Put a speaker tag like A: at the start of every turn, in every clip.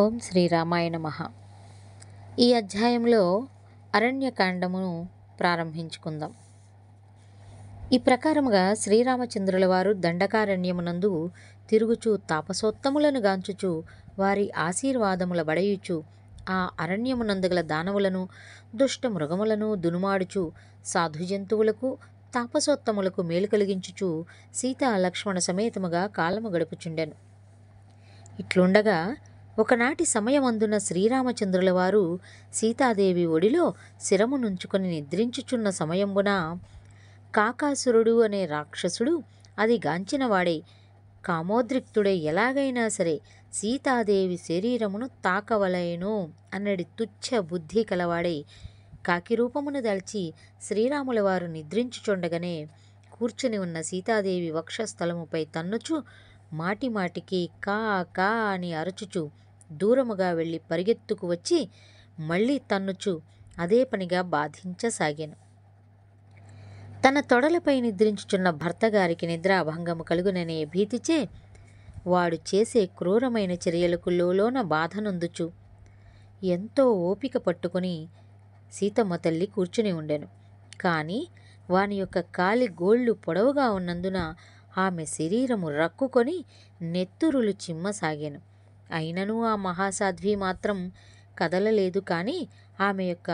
A: ఓం శ్రీరామాయ నమః. ఈ అధ్యాయంలో అరణ్యకాండమును ప్రారంభించుకుందాం. ఈ ప్రకారముగా శ్రీరామచంద్రుల వారు దండకారణ్యమునందు తిరుగుచు తాపసోత్తములను గాంచుచు వారి ఆశీర్వాదముల బడయుచు ఆ అరణ్యమునందుగల దానవులను దుష్ట మృగములను దునుమాడుచు సాధు జంతువులకు తాపసోత్తములకు మేలు కలిగించుచు సీతా లక్ష్మణ సమేతముగా కాలము గడుపుచుండెను. ఇట్లుండగా ఒకనాటి సమయమందున శ్రీరామచంద్రుల వారు సీతాదేవి ఒడిలో శిరము నుంచుకొని నిద్రించుచున్న సమయంబున కాకాసురుడు అనే రాక్షసుడు అది గాంచినవాడై కామోద్రిక్తుడై ఎలాగైనా సరే సీతాదేవి శరీరమును తాకవలయను అన్నడి తుచ్చ బుద్ధి కలవాడై కాకి రూపమును దాల్చి శ్రీరాముల వారు నిద్రించుచుండగానే కూర్చుని ఉన్న సీతాదేవి వక్షస్థలముపై తన్నుచు మాటిమాటికి కా కా అని అరచుచు దూరముగా వెళ్ళి పరిగెత్తుకు వచ్చి మళ్ళీ తన్నుచు అదే పనిగా బాధించసాగాను. తన తొడలపై నిద్రించుచున్న భర్తగారికి నిద్రాభంగము కలుగుననే భీతిచే వాడు చేసే క్రూరమైన చర్యలకు లోలోన బాధనొందుచు ఎంతో ఓపిక పట్టుకుని సీతమ్మ తల్లి కూర్చుని ఉండెను. కానీ వాని యొక్క కాలి గోళ్ళు పొడవుగా ఉన్నందున ఆమె శరీరము రక్కుకొని నెత్తురులు చిమ్మసాగాను. అయినను ఆ మహాసాధ్వి మాత్రం కదలలేదు. కానీ ఆమె యొక్క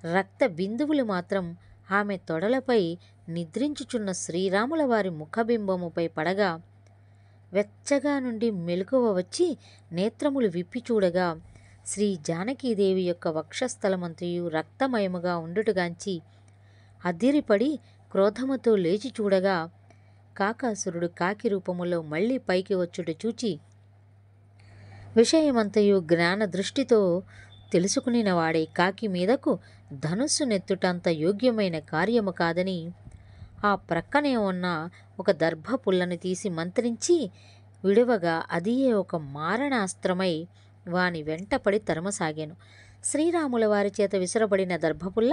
A: రక్త బిందువులు మాత్రం ఆమె తొడలపై నిద్రించుచున్న శ్రీరాముల వారి ముఖబింబముపై పడగా వెచ్చగా నుండి మెలకువ వచ్చి నేత్రములు విప్పి చూడగా శ్రీ జానకీదేవి యొక్క వక్షస్థలమంతయు రక్తమయముగా ఉండుటగాంచి అదిరిపడి క్రోధముతో లేచి చూడగా కాకాసురుడు కాకి రూపములో మళ్ళీ పైకి వచ్చుట చూచి విషయమంతయు జ్ఞాన దృష్టితో తెలుసుకునినవాడే కాకి మీదకు ధనుస్సు నెత్తుటంత యోగ్యమైన కార్యము కాదని ఆ ప్రక్కనే ఉన్న ఒక దర్భ పుల్లను తీసి మంత్రించి విడువగా అదియే ఒక మారణాస్త్రమై వాని వెంటపడి తరమసాగాను. శ్రీరాముల వారి చేత విసరబడిన దర్భపుల్ల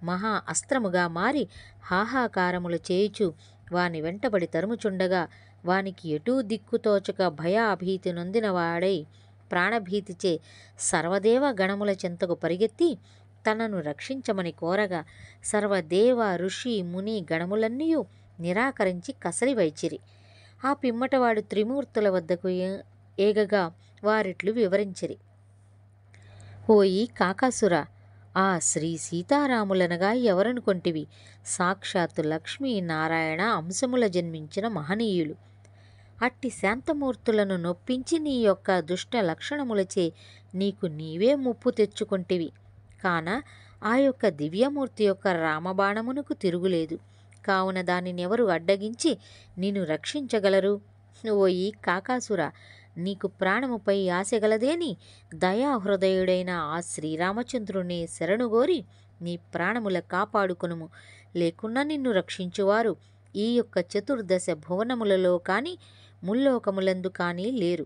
A: మహా అస్త్రముగా మారి హాహాకారములు చేయుచు వాని వెంటబడి తరుముచుండగా వానికి ఎటూ దిక్కుతోచక భయాభీతి నొందినవాడై ప్రాణభీతిచే సర్వదేవ గణముల చెంతకు పరిగెత్తి తనను రక్షించమని కోరగా సర్వదేవ ఋషి ముని గణములన్నీయు నిరాకరించి కసరి వైచిరి. ఆ పిమ్మటవాడు త్రిమూర్తుల వద్దకు ఏగగా వారిట్లు వివరించిరి. ఓయి కాకాసుర, ఆ శ్రీ సీతారాములనగా ఎవరనుకొంటివి? సాక్షాత్తు లక్ష్మీ నారాయణ అంశముల జన్మించిన మహనీయులు. అట్టి శాంతమూర్తులను నొప్పించి నీ యొక్క దుష్ట లక్షణములచే నీకు నీవే ముప్పు తెచ్చుకొంటివి. కాన ఆ యొక్క దివ్యమూర్తి యొక్క రామబాణమునకు తిరుగులేదు. కావున దానినెవరు అడ్డగించి నిన్ను రక్షించగలరు? ఓయి కాకాసుర, నీకు ప్రాణముపై ఆశగలదేని దయాహృదయుడైన ఆ శ్రీరామచంద్రుని శరణుగోరి నీ ప్రాణముల కాపాడుకొనుము. లేకున్నా నిన్ను రక్షించువారు ఈ యొక్క చతుర్దశ భువనములలో కానీ ముల్లోకములందు కానీ లేరు.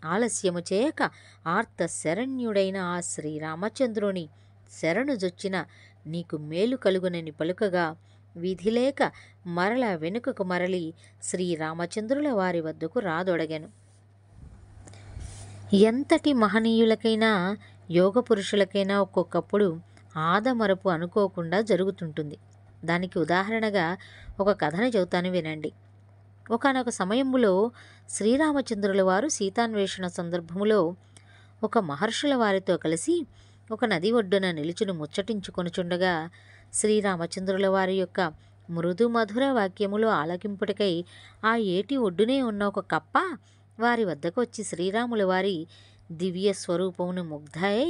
A: ఆలస్యము చేయక ఆర్త శరణ్యుడైన ఆ శ్రీరామచంద్రుని శరణుజొచ్చిన నీకు మేలు కలుగునని పలుకగా విధిలేక మరల వెనుకకు మరలి శ్రీరామచంద్రుల వారి వద్దకు రాదొడగెను. ఎంతటి మహనీయులకైనా యోగ పురుషులకైనా ఒక్కొక్కప్పుడు ఆదమరపు అనుకోకుండా జరుగుతుంటుంది. దానికి ఉదాహరణగా ఒక కథను చెబుతాను, వినండి. ఒకానొక సమయములో శ్రీరామచంద్రుల వారు సీతాన్వేషణ సందర్భములో ఒక మహర్షుల వారితో కలిసి ఒక నది ఒడ్డున నిలుచుని ముచ్చటించుకొనుచుండగా శ్రీరామచంద్రుల వారి యొక్క మృదు మధుర వాక్యములు ఆలకింపుటకై ఆ ఏటి ఒడ్డునే ఉన్న ఒక కప్ప వారి వద్దకు వచ్చి శ్రీరాముల వారి దివ్య స్వరూపమును ముగ్ధై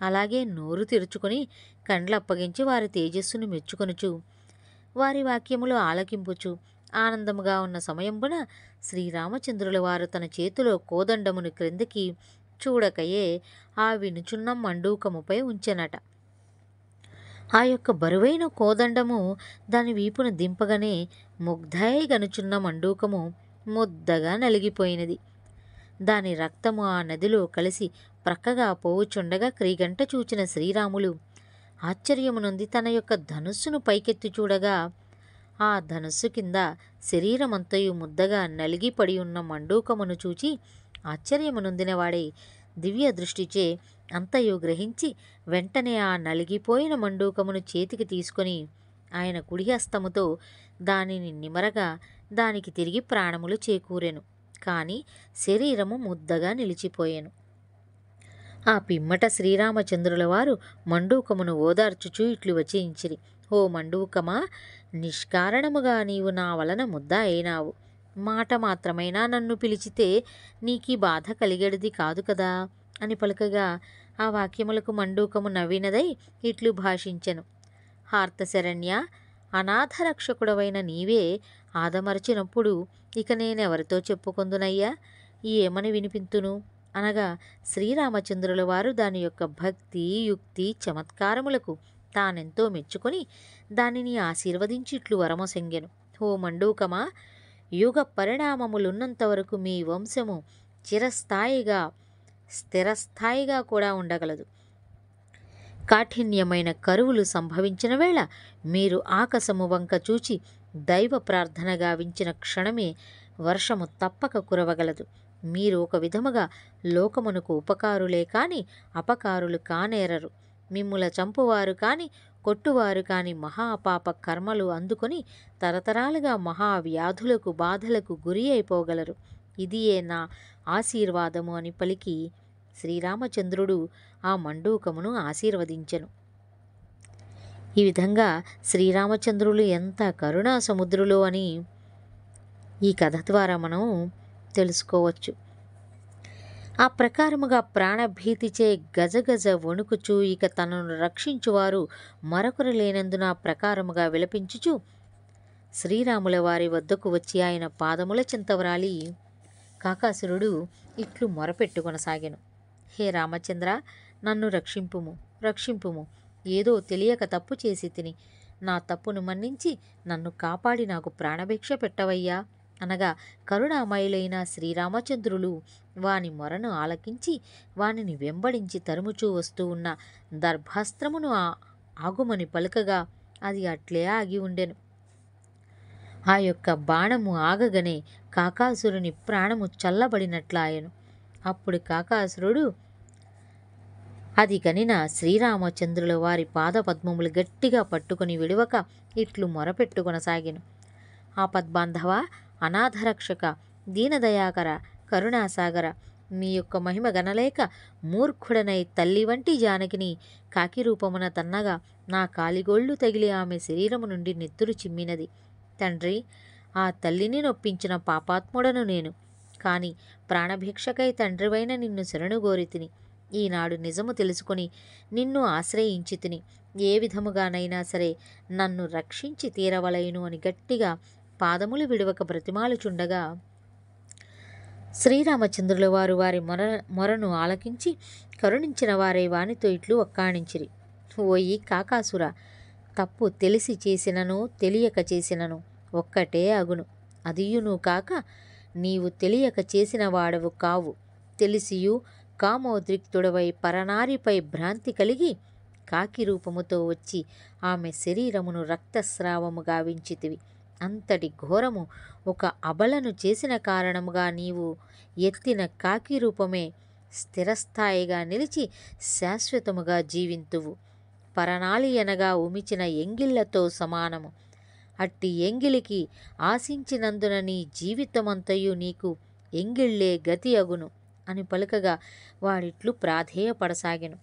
A: అలాగే నోరు తెరుచుకొని కండ్లప్పగించి వారి తేజస్సును మెచ్చుకొనుచు వారి వాక్యములు ఆలకింపుచు ఆనందముగా ఉన్న సమయంబున శ్రీరామచంద్రుల వారు తన చేతిలో కోదండమును క్రిందికి చూడకయే ఆ వినుచున్న మండూకముపై ఉంచెనట. ఆ యొక్క బరువైన కోదండము దాని వీపున దింపగానే ముగ్ధై గనుచున్న మండూకము ముద్దగా నలిగిపోయినది. దాని రక్తము ఆ నదిలో కలిసి ప్రక్కగా పోవుచుండగా క్రీగంట చూచిన శ్రీరాములు ఆశ్చర్యమునొంది తన యొక్క ధనుస్సును పైకెత్తి చూడగా ఆ ధనుస్సు కింద శరీరమంతయు ముద్దగా నలిగిపడి ఉన్న మండూకమును చూచి ఆశ్చర్యమునొందినవాడై దివ్య దృష్టిచే అంతయు గ్రహించి వెంటనే ఆ నలిగిపోయిన మండూకమును చేతికి తీసుకొని ఆయన కుడి హస్తముతో దానిని నిమరగా దానికి తిరిగి ప్రాణములు చేకూరెను. కాని శరీరము ముద్దగా నిలిచిపోయెను. ఆ పిమ్మట శ్రీరామచంద్రుల వారు మండూకమును ఓదార్చుచూ ఇట్లు వచించిరి. ఓ మండూకమా, నిష్కారణముగా నీవు నా వలన ముద్ద అయినావు. మాట మాత్రమైనా నన్ను పిలిచితే నీకీ బాధ కలిగేది కాదు కదా అని పలుకగా ఆ వాక్యములకు మండూకము నవ్వినదై ఇట్లు భాషించెను. హార్తశరణ్య, అనాథరక్షకుడవైన నీవే ఆదమరచినప్పుడు ఇక నేనెవరితో చెప్పుకొందునయ్యా, ఏమని వినిపింతును అనగా శ్రీరామచంద్రుల వారు దాని యొక్క భక్తి, యుక్తి, చమత్కారములకు తానెంతో మెచ్చుకొని దానిని ఆశీర్వదించి ఇట్లు వరమొసంగెను. ఓ మండూకమా, యుగ పరిణామములున్నంత వరకు మీ వంశము చిరస్థాయిగా స్థిరస్థాయిగా కూడా ఉండగలదు. కాఠిన్యమైన కరువులు సంభవించిన వేళ మీరు ఆకాశము వంక చూచి దైవ ప్రార్థన గావించిన క్షణమే వర్షము తప్పక కురవగలదు. మీరు ఒక విధముగా లోకమునకు ఉపకారులే కాని అపకారులు కానేరరు. మిమ్ముల చంపువారు కాని కొట్టువారు కాని మహాపాప కర్మలు అందుకొని తరతరాలుగా మహావ్యాధులకు బాధలకు గురి అయిపోగలరు. ఇదియే నా ఆశీర్వాదము అని పలికి శ్రీరామచంద్రుడు ఆ మండూకమును ఆశీర్వదించెను. ఈ విధంగా శ్రీరామచంద్రులు ఎంత కరుణా సముద్రులు అని ఈ కథ ద్వారా మనం తెలుసుకోవచ్చు. ఆ ప్రకారముగా ప్రాణభీతిచే గజగజ వణుకుచూ ఇక తనను రక్షించువారు మరొకరు లేనందున ప్రకారముగా విలపించుచు శ్రీరాముల వారి వద్దకు వచ్చి ఆయన పాదముల చింతవరాలి కాకాసురుడు ఇట్లు మొరపెట్టుకొనసాగెను. హే రామచంద్ర, నన్ను రక్షింపుము, రక్షింపుము. ఏదో తెలియక తప్పు చేసి తిని. నా తప్పును మన్నించి నన్ను కాపాడి నాకు ప్రాణభిక్ష పెట్టవయ్యా అనగా కరుణామయులైన శ్రీరామచంద్రులు వాని మొరను ఆలకించి వానిని వెంబడించి తరుముచూ వస్తూ ఉన్న దర్భాస్త్రమును ఆగుమని పలుకగా అది అట్లే ఆగి ఉండెను. ఆ యొక్క బాణము ఆగగనే కాకాసురుని ప్రాణము చల్లబడినట్లాయెను. అప్పుడు కాకాసురుడు అది కనిన శ్రీరామచంద్రుల వారి పాదపద్మములు గట్టిగా పట్టుకుని విడువక ఇట్లు మొరపెట్టుకొనసాగెను. ఆపద్బాంధవ, అనాథరక్షక, దీనదయాకర, కరుణాసాగర, మీ యొక్క మహిమ గనలేక మూర్ఖుడనై తల్లి వంటి జానకిని కాకి రూపమున తన్నగా నా కాలిగోళ్లు తగిలి ఆమె శరీరము నుండి నెత్తురు చిమ్మినది. తండ్రి, ఆ తల్లిని నొప్పించిన పాపాత్ముడను నేను. కాని ప్రాణభిక్షకై తండ్రివైన నిన్ను శరణుగోరి తిని. ఈనాడు నిజము తెలుసుకొని నిన్ను ఆశ్రయించి తిని. ఏ విధముగానైనా సరే నన్ను రక్షించి తీరవలయును అని గట్టిగా పాదములు విడువక బ్రతిమాలుచుండగా శ్రీరామచంద్రుల వారు వారి మొరను ఆలకించి కరుణించిన వారే వానితో ఇట్లు ఒక్కాణించిరి. ఓయి కాకాసుర, తప్పు తెలిసి చేసినను తెలియక చేసినను ఒక్కటే అగును. అదియును కాక నీవు తెలియక చేసిన వాడవు కావు. తెలిసియు కామోద్రిక్తుడవై పరనారిపై భ్రాంతి కలిగి కాకి రూపముతో వచ్చి ఆమె శరీరమును రక్తస్రావము గావించితివి. అంతటి ఘోరము ఒక అబలను చేసిన కారణముగా నీవు ఎత్తిన కాకి రూపమే స్థిరస్థాయిగా నిలిచి శాశ్వతముగా జీవింతువు. పరనాలి అనగా ఉమిచిన ఎంగిళ్లతో సమానము. అట్టి ఎంగిలికి ఆశించినందున నీ జీవితమంతయు నీకు ఎంగిళ్లే గతి అగును అని పలుకగా వాడిట్లు ప్రాధేయపడసాగెను.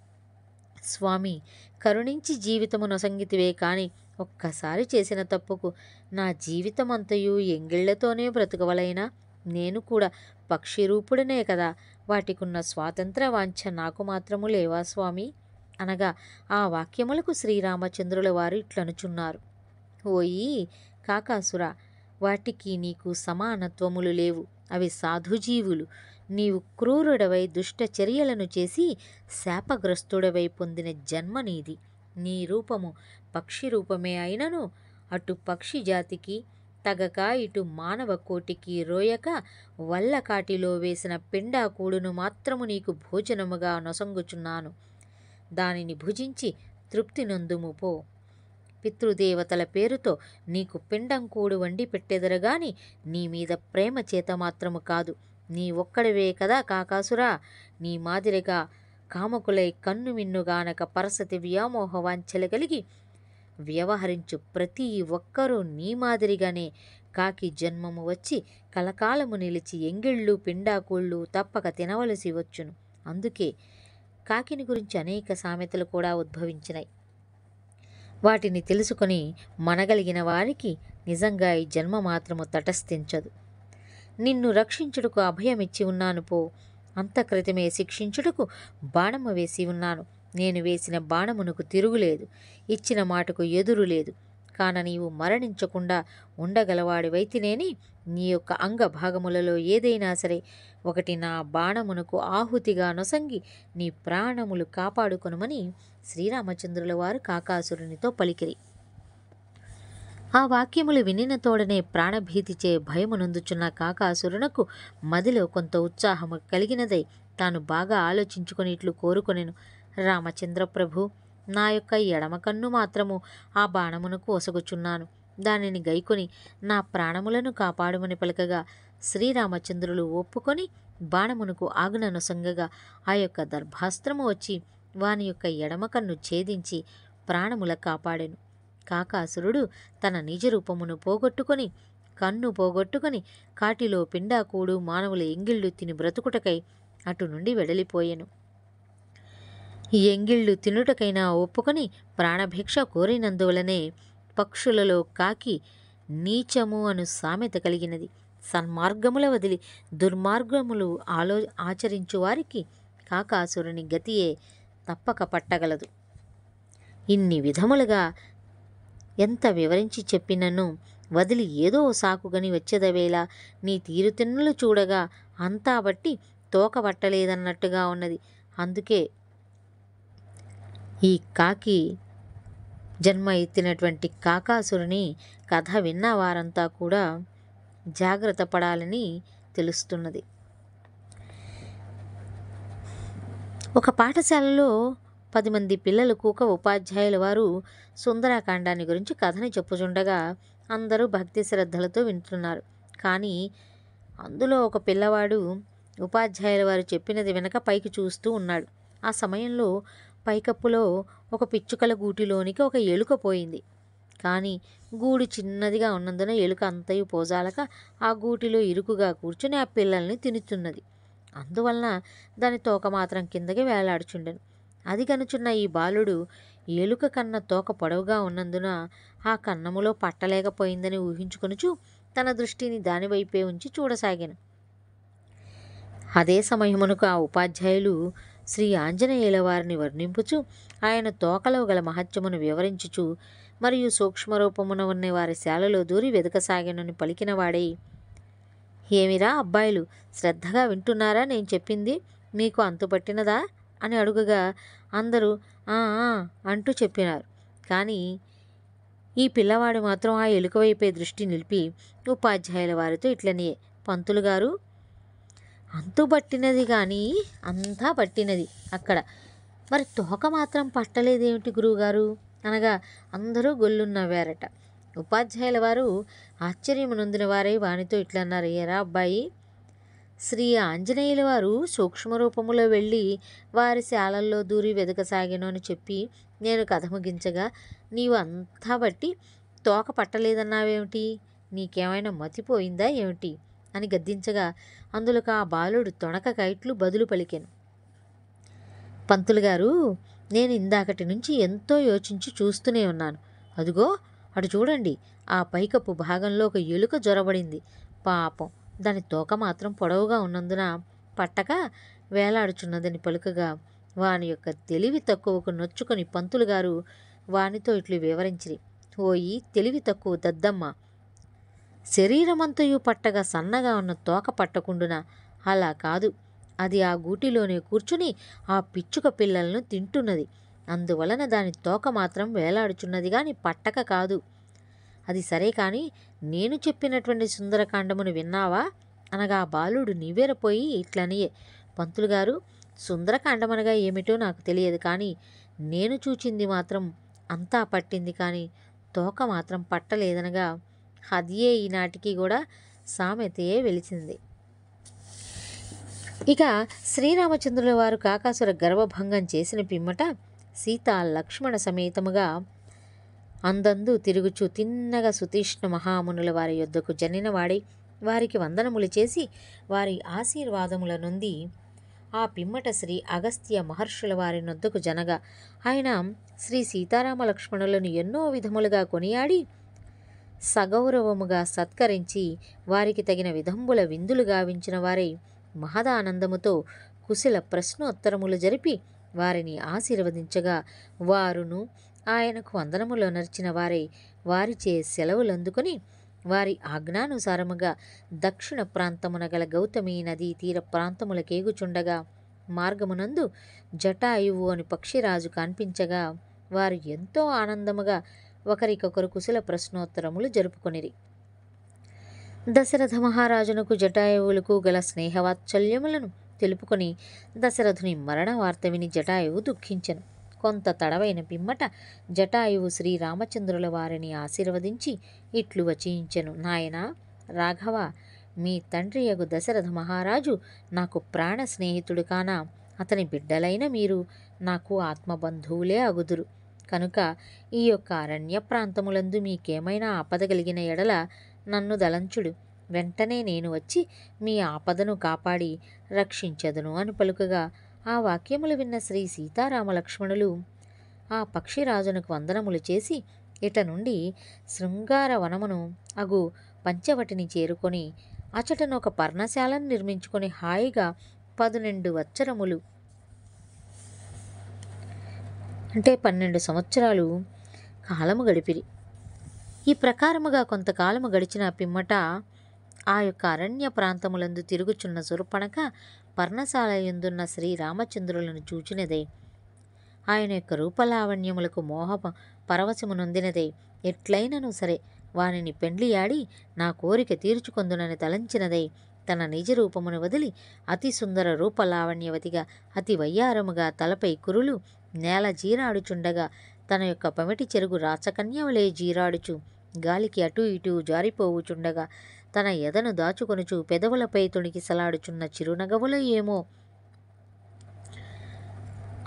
A: స్వామి, కరుణించి జీవితము నొసంగితివే కాని ఒక్కసారి చేసిన తప్పుకు నా జీవితమంతయు ఎంగిళ్లతోనే బ్రతుకవలైనా? నేను కూడా పక్షి రూపుడనే కదా, వాటికున్న స్వాతంత్ర వాంఛ నాకు మాత్రము లేవా స్వామి అనగా ఆ వాక్యములకు శ్రీరామచంద్రుల వారు ఇట్లనుచున్నారు. ఓయి కాకాసుర, వాటికి నీకు సమానత్వములు లేవు. అవి సాధుజీవులు. నీవు క్రూరుడవై దుష్ట చర్యలను చేసి శాపగ్రస్తుడవై పొందిన జన్మ నీది. నీ రూపము పక్షి రూపమే అయినను అటు పక్షి జాతికి తగక ఇటు మానవ కోటికి రోయక వల్లకాటిలో వేసిన పిండాకూడును మాత్రము నీకు భోజనముగా నొసంగుచున్నాను. దానిని భుజించి తృప్తి నొందుము పో. పితృదేవతల పేరుతో నీకు పిండం కూడు వండి పెట్టెదరగాని నీ మీద ప్రేమ చేత మాత్రము కాదు, నీ ఒక్కడివే కదా కాకాసురా, నీ మాదిరిగా కామకులై కన్ను మిన్నుగానక పరసతి వ్యామోహ వాంఛలు కలిగి వ్యవహరించు ప్రతి ఒక్కరూ నీ మాదిరిగానే కాకి జన్మము వచ్చి కలకాలము నిలిచి ఎంగిళ్ళు పిండాకుళ్ళు తప్పక తినవలసి వచ్చును. అందుకే కాకిని గురించి అనేక సామెతలు కూడా ఉద్భవించినాయి. వాటిని తెలుసుకొని మనగలిగిన వారికి నిజంగా ఈ జన్మ మాత్రము తటస్థించదు. నిన్ను రక్షించుటకు అభయమిచ్చి ఉన్నాను పో, అంతక్రితమే శిక్షించుటకు బాణము వేసి ఉన్నాను. నేను వేసిన బాణమునకు తిరుగులేదు, ఇచ్చిన మాటకు ఎదురు లేదు. కాన నీవు మరణించకుండా ఉండగలవాడివైతినేని నీ యొక్క అంగభాగములలో ఏదైనా సరే ఒకటి నా బాణమునకు ఆహుతిగా నొసంగి నీ ప్రాణములు కాపాడుకొనుమని శ్రీరామచంద్రుల వారు కాకాసురునితో పలికిరి. ఆ వాక్యములు వినిన తోడనే ప్రాణభీతిచే భయమునందుచున్న కాకాసురునకు మదిలో కొంత ఉత్సాహము కలిగినదై తాను బాగా ఆలోచించుకొని ఇట్లు కోరుకొనెను. రామచంద్ర ప్రభు, నా యొక్క ఎడమ కన్ను మాత్రము ఆ బాణమునకు ఒసగుచున్నాను. దానిని గైకొని నా ప్రాణములను కాపాడుమని పలకగా శ్రీరామచంద్రులు ఒప్పుకొని బాణమునకు ఆజ్ఞనొసంగగా ఆ యొక్క దర్భాస్త్రము వచ్చి వాని యొక్క ఎడమ కన్ను ఛేదించి ప్రాణముల కాపాడెను. కాకాసురుడు తన నిజ రూపమును పోగొట్టుకొని కన్ను పోగొట్టుకొని కాటిలో పిండాకూడు మానవుల ఎంగిళ్ళు తిని బ్రతుకుటకై అటు నుండి వెడలిపోయెను. ఈ ఎంగిళ్ళు తినుటకైనా ఒప్పుకొని ప్రాణభిక్ష కోరినందువలనే పక్షులలో కాకి నీచము అను సామెత కలిగినది. సన్మార్గముల వదిలి దుర్మార్గములు ఆచరించు వారికి కాకాసురుని గతియే తప్పక పట్టగలదు. ఇన్ని విధములుగా ఎంత వివరించి చెప్పినను వదిలి ఏదో సాకుగని వచ్చేదవేళ నీ తీరుతిన్నులు చూడగా అంతా బట్టి తోకబట్టలేదన్నట్టుగా ఉన్నది. అందుకే ఈ కాకి జన్మ ఎత్తినటువంటి కాకాసురుని కథ విన్న వారంతా కూడా జాగ్రత్త పడాలని తెలుస్తున్నది. ఒక పాఠశాలలో 10 మంది పిల్లలకు ఒక ఉపాధ్యాయుల వారు సుందరాకాండాన్ని గురించి కథని చెప్పుచుండగా అందరూ భక్తి శ్రద్ధలతో వింటున్నారు. కానీ అందులో ఒక పిల్లవాడు ఉపాధ్యాయుల వారు చెప్పినది వెనక పైకి చూస్తూ ఉన్నాడు. ఆ సమయంలో పైకప్పులో ఒక పిచ్చుకల గూటిలోనికి ఒక ఎలుక పోయింది. కానీ గూడు చిన్నదిగా ఉన్నందున ఎలుక అంతయు పోజాలక ఆ గూటిలో ఇరుకుగా కూర్చుని ఆ పిల్లల్ని తినుతున్నది. అందువలన దాని తోక మాత్రం కిందకి వేలాడుచుండెను. అది కనుచున్న ఈ బాలుడు ఎలుక కన్న తోక పొడవుగా ఉన్నందున ఆ కన్నములో పట్టలేకపోయిందని ఊహించుకొనుచు తన దృష్టిని దానివైపే ఉంచి చూడసాగాను. అదే సమయమునకు ఆ ఉపాధ్యాయులు శ్రీ ఆంజనేయుల వారిని వర్ణింపుచు ఆయన తోకలో గల మహత్యమును వివరించుచు మరియు సూక్ష్మరూపమున ఉన్న వారి శాలలో దూరి వెదకసాగానని పలికినవాడై, ఏమిరా అబ్బాయిలు, శ్రద్ధగా వింటున్నారా? నేను చెప్పింది మీకు అంతుపట్టినదా అని అడుగగా అందరూ ఆ అంటూ చెప్పినారు. కానీ ఈ పిల్లవాడు మాత్రం ఆ ఎలుక వైపే దృష్టి నిలిపి ఉపాధ్యాయుల వారితో ఇట్లనే, పంతులు గారు, అంతుపట్టినది కానీ అంతా పట్టినది అక్కడ, మరి తోక మాత్రం పట్టలేదేమిటి గురువుగారు అనగా అందరూ గొల్లున్నవారట. ఉపాధ్యాయుల వారు ఆశ్చర్యమునొందిన వారై వానితో ఇట్లన్నారు, ఏరా అబ్బాయి, శ్రీ ఆంజనేయుల వారు సూక్ష్మరూపములో వెళ్ళి వారి శాలల్లో దూరి వెదకసాగాను అని చెప్పి నేను కథ ముగించగా నీవు అంతా బట్టి తోక పట్టలేదన్నావేమిటి? నీకేమైనా మతిపోయిందా ఏమిటి అని గద్దించగా అందులోకి ఆ బాలుడు తొణక కైట్లు బదులు పలికెను. పంతులు గారు, నేను ఇందాకటి నుంచి ఎంతో యోచించి చూస్తూనే ఉన్నాను. అదుగో అటు చూడండి, ఆ పైకప్పు భాగంలో ఒక ఎలుక జొరబడింది. పాపం, దాని తోక మాత్రం పొడవుగా ఉన్నందున పట్టక వేలాడుచున్నదని పలుకగా వాని యొక్క తెలివి తక్కువకు నొచ్చుకొని పంతులు గారు వానితో ఇట్లు వివరించిరి, ఓయి తెలివి తక్కువ దద్దమ్మ, శరీరమంతయు పట్టగా సన్నగా ఉన్న తోక పట్టకుండునా? అలా కాదు, అది ఆ గూటిలోనే కూర్చుని ఆ పిచ్చుక పిల్లలను తింటున్నది. అందువలన దాని తోక మాత్రం వేలాడుచున్నది గాని పట్టక కాదు. అది సరే కానీ నేను చెప్పినటువంటి సుందరకాండమును విన్నావా అనగా ఆ బాలుడు నివ్వెరపోయి ఇట్లనియే, పంతులు గారు, సుందరకాండమనగా ఏమిటో నాకు తెలియదు, కానీ నేను చూచింది మాత్రం అంతా పట్టింది కానీ తోక మాత్రం పట్టలేదనగా అదియే ఈనాటికి కూడా సామెతయే వెలిసింది. ఇక శ్రీరామచంద్రుల వారు కాకాసుర గర్వభంగం చేసిన పిమ్మట సీత లక్ష్మణ సమేతముగా అందందు తిరుగుచు తిన్నగా సుతీష్ణ మహామునుల వారి యొద్దకు జనినవాడి వారికి వందనములు చేసి వారి ఆశీర్వాదముల నొంది ఆ పిమ్మట శ్రీ అగస్త్య మహర్షుల వారి నొద్దకు జనగా ఆయన శ్రీ సీతారామ లక్ష్మణులను ఎన్నో విధములుగా కొనియాడి సగౌరవముగా సత్కరించి వారికి తగిన విధంబుల విందులు గావించిన వారై మహదానందముతో కుశల ప్రశ్నోత్తరములు జరిపి వారిని ఆశీర్వదించగా వారును ఆయనకు వందనములు నర్చిన వారై వారిచే సెలవులందుకొని వారి ఆజ్ఞానుసారముగా దక్షిణ ప్రాంతమున గల గౌతమి నదీ తీర ప్రాంతములకేగుచుండగా మార్గమునందు జటాయువు అని పక్షిరాజు కనిపించగా వారు ఎంతో ఆనందముగా ఒకరికొకరు కుశల ప్రశ్నోత్తరములు జరుపుకొనిరి. దశరథ మహారాజునకు జటాయువులకు గల స్నేహవాత్సల్యములను తెలుపుకొని దశరథుని మరణ వార్త విని జటాయువు దుఃఖించెను. కొంత తడవైన పిమ్మట జటాయువు శ్రీరామచంద్రుల వారిని ఆశీర్వదించి ఇట్లు వచించెను. నాయనా రాఘవ, మీ తండ్రియగు దశరథ మహారాజు నాకు ప్రాణ స్నేహితుడు కాన అతని బిడ్డలైన మీరు నాకు ఆత్మబంధువులే అగుదురు. కనుక ఈ యొక్క అరణ్య ప్రాంతములందు మీకేమైనా ఆపద కలిగిన ఎడల నన్ను దలంచుడు. వెంటనే నేను వచ్చి మీ ఆపదను కాపాడి రక్షించదును అని పలుకగా ఆ వాక్యములు విన్న శ్రీ సీతారామ లక్ష్మణులు ఆ పక్షిరాజునకు వందనములు చేసి ఇట నుండి శృంగార వనమును అగు పంచవటిని చేరుకొని అచటను ఒక పర్ణశాలను నిర్మించుకొని హాయిగా 12 వత్సరములు అంటే 12 సంవత్సరాలు కాలము గడిపిరి. ఈ ప్రకారముగా కొంతకాలము గడిచిన పిమ్మట ఆ యొక్క అరణ్య ప్రాంతములందు తిరుగుచున్న శూర్పణఖ పర్ణశాల యందున్న శ్రీరామచంద్రులను చూచినదై ఆయన యొక్క రూపలావణ్యములకు మోహ పరవశము నొందినదై ఎట్లయినను సరే వానిని పెండ్లియాడి నా కోరిక తీర్చుకొందునని తలంచినదై తన నిజ రూపమును వదిలి అతి సుందర రూపలావణ్యవతిగా అతి వయ్యారముగా తలపై కురులు నేల జీరాడుచుండగా తన యొక్క పమిటి చెరుగు రాచకన్యవలే జీరాడుచు గాలికి అటూ ఇటూ జారిపోవుచుండగా తన ఎదను దాచుకొనుచు పెదవులపై తొణికిసలాడుచున్న చిరునగవుల ఏమో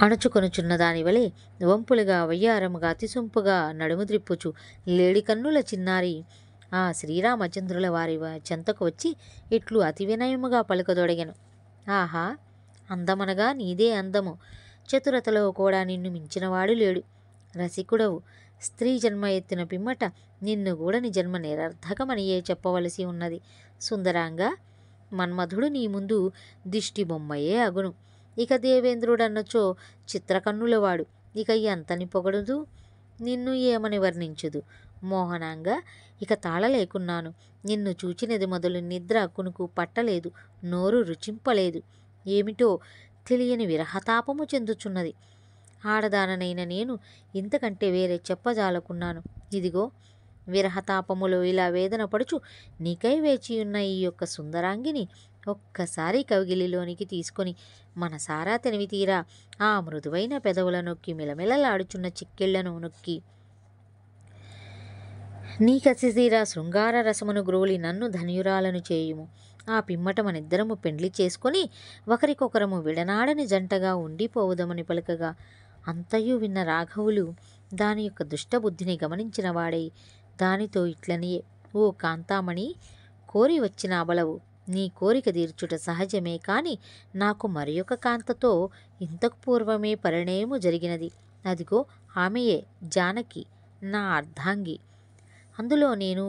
A: అణుచుకొనుచున్న దానివలే వంపులుగా వయ్యారముగా అతిసొంపుగా నడుముద్రిప్పుచు లేడి కన్నుల చిన్నారి ఆ శ్రీరామచంద్రుల వారి చెంతకు వచ్చి ఇట్లు అతి వినయముగా పలుకదొడగెను. ఆహా, అందమనగా నీదే అందము. చతురతలో కూడా నిన్ను మించినవాడు లేడు. రసికుడవు. స్త్రీ జన్మ ఎత్తిన పిమ్మట నిన్ను గూడని జన్మ నిరర్ధకమనియే చెప్పవలసి ఉన్నది. సుందరాంగా, మన్మధుడు నీ ముందు దిష్టి బొమ్మయే అగును. ఇక దేవేంద్రుడన్నచో చిత్రకన్నులవాడు. ఇక ఎంతని పొగడుదు, నిన్ను ఏమని వర్ణించుదు. మోహనాంగా, ఇక తాళలేకున్నాను. నిన్ను చూచినది మొదలు నిద్ర కునుకు పట్టలేదు, నోరు రుచింపలేదు. ఏమిటో తెలియని విరహతాపము చెందుచున్నది. ఆడదాననైన నేను ఇంతకంటే వేరే చెప్పజాలకున్నాను. ఇదిగో విరహతాపములో ఇలా వేదన పడుచు నీకై వేచియున్న ఈ యొక్క సుందరాంగిని ఒక్కసారి కవిగిలిలోనికి తీసుకొని మనసారా తెనివి తీరా ఆ మృదువైన పెదవుల నొక్కి మిలమిలలాడుచున్న చిక్కిళ్లను నొక్కి నీ కసితీరా శృంగార రసమును గ్రోలి నన్ను ధన్యురాలను చేయుము. ఆ పిమ్మట మనిద్దరము పెండ్లి చేసుకొని ఒకరికొకరము విడనాడని జంటగా ఉండిపోవుదమని పలుకగా అంతయు విన్న రాఘవులు దాని యొక్క దుష్టబుద్ధిని గమనించిన వాడై దానితో ఇట్లనియే, ఓ కాంతామణి, కోరి వచ్చిన అబలవు. నీ కోరిక తీర్చుట సహజమే. కాని నాకు మరి ఒక కాంతతో ఇంతకు పూర్వమే పరిణయము జరిగినది. అదిగో ఆమెయే జానకి, నా అర్ధాంగి. అందులో నేను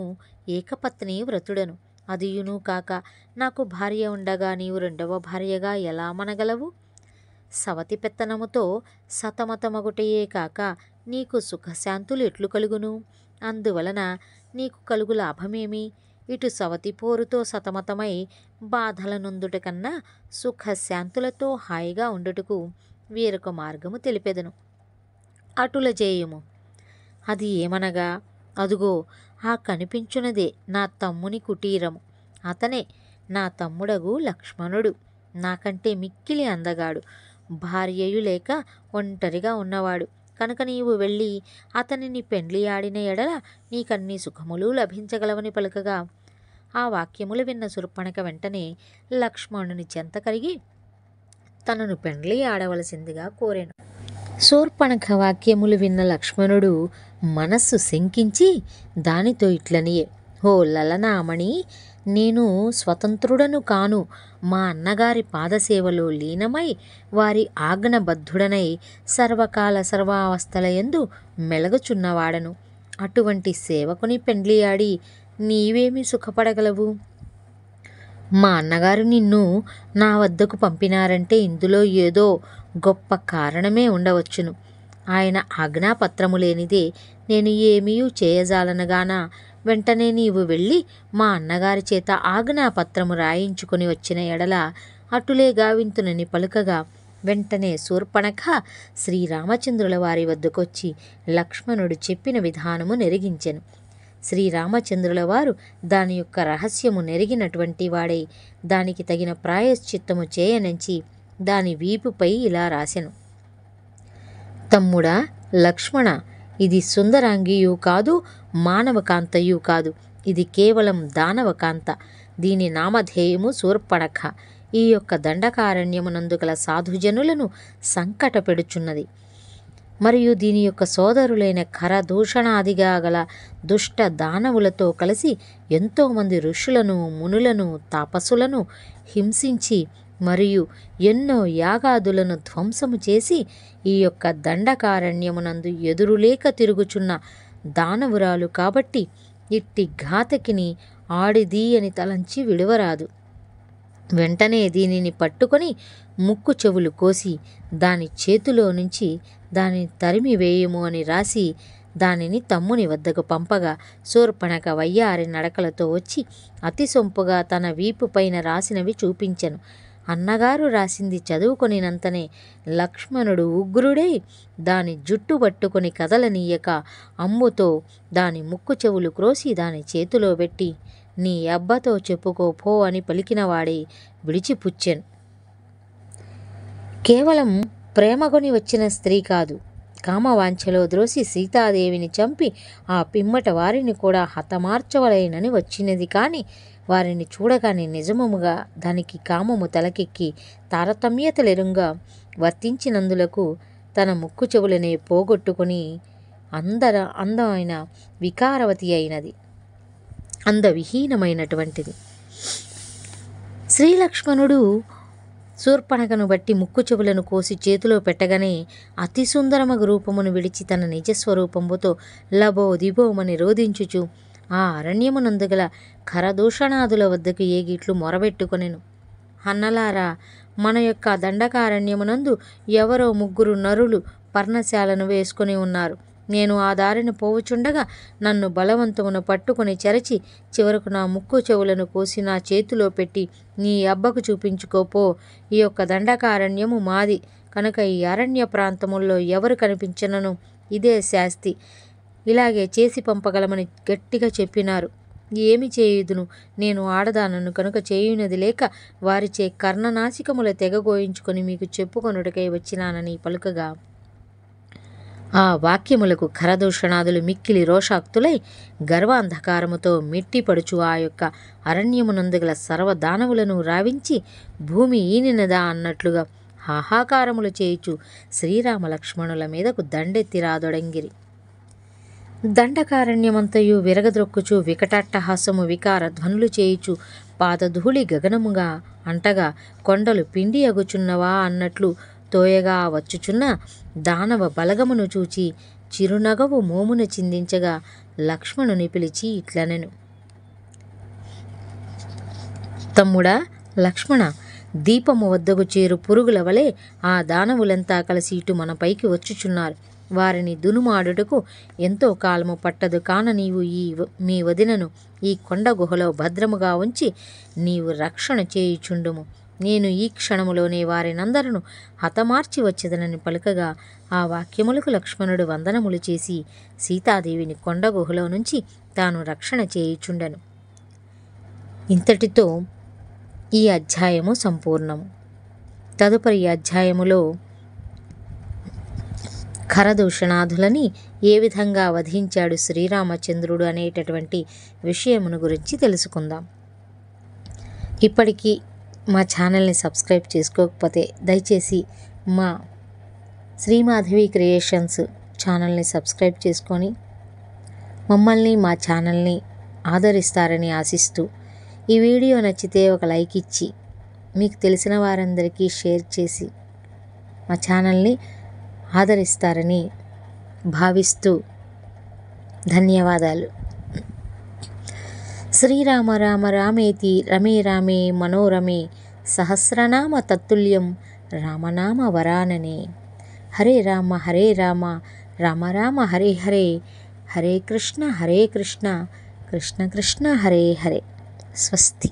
A: ఏకపత్ని వ్రతుడను. అదియును కాక నాకు భార్య ఉండగా నీవు రెండవ భార్యగా ఎలా మనగలవు? సవతి పెత్తనముతో సతమతమగుటయే కాక నీకు సుఖశాంతులు ఎట్లు కలుగును? అందువలన నీకు కలుగు లాభమేమి? ఇటు సవతి పోరుతో సతమతమై బాధల నొందుట కన్నా సుఖశాంతులతో హాయిగా ఉండుటకు వేరొక మార్గము తెలిపెదను. అటుల చేయుము. అది ఏమనగా, అదుగో ఆ కనిపించునదే నా తమ్ముని కుటీరము. అతనే నా తమ్ముడగు లక్ష్మణుడు. నాకంటే మిక్కిలి అందగాడు. భార్యయు లేక ఒంటరిగా ఉన్నవాడు. కనుక నీవు వెళ్ళి అతనిని పెండ్లి ఆడిన ఎడల నీకన్ని సుఖములు లభించగలవని పలుకగా ఆ వాక్యములు విన్న శూర్పణఖ వెంటనే లక్ష్మణుని చెంత కరిగి తనను పెండ్లి ఆడవలసిందిగా కోరెను. శూర్పణఖ వాక్యములు విన్న లక్ష్మణుడు మనస్సు శంకించి దానితో ఇట్లనియే, ఓ లలనామణి, నేను స్వతంత్రుడను కాను. మా అన్నగారి పాదసేవలో లీనమై వారి ఆజ్ఞబద్ధుడనై సర్వకాల సర్వావస్థలయందు మెలగుచున్నవాడను. అటువంటి సేవకుని పెండ్లియాడి నీవేమి సుఖపడగలవు? మా అన్నగారు నిన్ను నా వద్దకు పంపినారంటే ఇందులో ఏదో గొప్ప కారణమే ఉండవచ్చును. ఆయన ఆజ్ఞాపత్రము లేనిదే నేను ఏమీ చేయజాలనగాన వెంటనే నీవు వెళ్ళి మా అన్నగారి చేత ఆజ్ఞాపత్రము రాయించుకొని వచ్చిన ఎడల అటులే గావింతునని పలుకగా వెంటనే శూర్పణఖ శ్రీరామచంద్రుల వారి వద్దకొచ్చి లక్ష్మణుడు చెప్పిన విధానము నెరిగించెను. శ్రీరామచంద్రుల వారు దాని యొక్క రహస్యము నెరిగినటువంటి వాడై దానికి తగిన ప్రాయశ్చిత్తము చేయనంచి దాని వీపుపై ఇలా రాసెను. తమ్ముడా లక్ష్మణ, ఇది సుందరాంగియు కాదు, మానవకాంతయు కాదు, ఇది కేవలం దానవకాంత. దీని నామధేయము శూర్పణఖ. ఈ యొక్క దండకారణ్యమునందు గల సాధుజనులను సంకట పెడుచున్నది. మరియు దీని యొక్క సోదరులైన ఖరదూషణాదిగా గల దుష్ట దానవులతో కలిసి ఎంతోమంది ఋషులను, మునులను, తాపసులను హింసించి మరియు ఎన్నో యాగాదులను ధ్వంసము చేసి ఈ యొక్క దండకారణ్యమునందు ఎదురులేక తిరుగుచున్న దానవురాలు కాబట్టి ఇట్టి ఘాతకిని ఆడిది అని తలంచి విడువరాదు. వెంటనే దీనిని పట్టుకొని ముక్కు చెవులు కోసి దాని చేతిలో నుంచి దానిని తరిమి వేయము అని రాసి దానిని తమ్ముని వద్దకు పంపగా శూర్పణఖ వయ్యారి నడకలతో వచ్చి అతి సొంపుగా తన వీపు పైన రాసినవి చూపించెను. అన్నగారు రాసింది చదువుకొనినంతనే లక్ష్మణుడు ఉగ్రుడై దాని జుట్టు పట్టుకొని కదలనీయక అంబుతో దాని ముక్కు చెవులు క్రోసి దాని చేతిలో పెట్టి నీ అబ్బతో చెప్పుకోపో అని పలికినవాడే విడిచిపుచ్చెను. కేవలం ప్రేమగొని వచ్చిన స్త్రీ కాదు, కామవాంఛలో ద్రోసి సీతాదేవిని చంపి ఆ పిమ్మట వారిని కూడా హతమార్చవలైనని వచ్చినది. కానీ వారిని చూడగానే నిజముగా దానికి కామము తలకెక్కి తారతమ్యతలెరుంగా వర్తించినందులకు తన ముక్కు చెవులనే పోగొట్టుకుని అందమైన వికారవతి అయినది, అందవిహీనమైనటువంటిది. శ్రీలక్ష్మణుడు శూర్పణఖను బట్టి ముక్కు చెవులను కోసి చేతిలో పెట్టగానే అతి సుందరమగు రూపమును విడిచి తన నిజస్వరూపముతో లబో దిబోమని రోధించుచు ఆ అరణ్యమునందుగల ఖరదూషణాదుల వద్దకు ఏగిట్లు మొరబెట్టుకొనెను. అన్నలారా, మన యొక్క దండకారణ్యమునందు ఎవరో ముగ్గురు నరులు పర్ణశాలను వేసుకొని ఉన్నారు. నేను ఆ దారిని పోవుచుండగా నన్ను బలవంతమును పట్టుకొని చెరచి చివరకు నా ముక్కు చెవులను కోసి నా చేతిలో పెట్టి నీ అబ్బకు చూపించుకోపో. ఈ యొక్క దండకారణ్యము మాది కనుక ఈ అరణ్య ప్రాంతముల్లో ఎవరు కనిపించనను ఇదే శాస్తి. ఇలాగే చేసి పంపగలమని గట్టిగా చెప్పినారు. ఏమి చేయుదును? నేను ఆడదానను కనుక చేయునది లేక వారిచే కర్ణనాసికముల తెగగోయించుకొని మీకు చెప్పుకొనుటకై వచ్చినానని పలుకగా ఆ వాక్యములకు ఖరదూషణాదులు మిక్కిలి రోషాక్తులై గర్వాంధకారముతో మిట్టిపడుచు ఆ యొక్క అరణ్యమునందుగల సర్వదానవులను రావించి భూమి ఈనినదా అన్నట్లుగా హాహాకారములు చేయుచు శ్రీరామ లక్ష్మణుల మీదకు దండెత్తి రాదొడంగిరి. దండకారణ్యమంతయు విరగద్రొక్కుచు వికటాట్టహాసము వికార ధ్వనులు చేయుచు పాదధూళి గగనముగా అంటగా కొండలు పిండి అగుచున్నవా అన్నట్లు తోయగా వచ్చుచున్న దానవ బలగమును చూచి చిరునగవు మోమున చిందించగా లక్ష్మణుని పిలిచి ఇట్లనెను. తమ్ముడా లక్ష్మణ, దీపము వద్దకు చేరు పురుగుల వలె ఆ దానవులంతా కలిసి ఇటు మన పైకి వచ్చుచున్నారు. వారిని దునుమాడుటకు ఎంతో కాలము పట్టదు. కాన నీవు మీ వదినను ఈ కొండ గుహలో భద్రముగా ఉంచి నీవు రక్షణ చేయుచుండుము. నేను ఈ క్షణములోనే వారినందరను హతమార్చి వచ్చేదనని పలుకగా ఆ వాక్యములకు లక్ష్మణుడు వందనములు చేసి సీతాదేవిని కొండ గుహలో నుంచి తాను రక్షణ చేయుచుండెను. ఇంతటితో ఈ అధ్యాయము సంపూర్ణము. తదుపరి అధ్యాయములో ఖరదూషణాదులని ఏ విధంగా వధించాడు శ్రీరామచంద్రుడు అనేటటువంటి విషయమును గురించి తెలుసుకుందాం. ఇప్పటికీ మా ఛానల్ని సబ్స్క్రైబ్ చేసుకోకపోతే దయచేసి మా శ్రీమాధవి క్రియేషన్స్ ఛానల్ని సబ్స్క్రైబ్ చేసుకొని మమ్మల్ని మా ఛానల్ని ఆదరిస్తారని ఆశిస్తూ ఈ వీడియో నచ్చితే ఒక లైక్ ఇచ్చి మీకు తెలిసిన వారందరికీ షేర్ చేసి మా ఛానల్ని ఆదరిస్తారని భావిస్తూ ధన్యవాదాలు. శ్రీరామ రామ రామేతి రమే రామే మనోరమే సహస్రనామ తత్తుల్యం రామనామ వరాననే. హరే రామ రామ రామ హరే హరే, హరే కృష్ణ కృష్ణ కృష్ణ హరే హరే. స్వస్తి.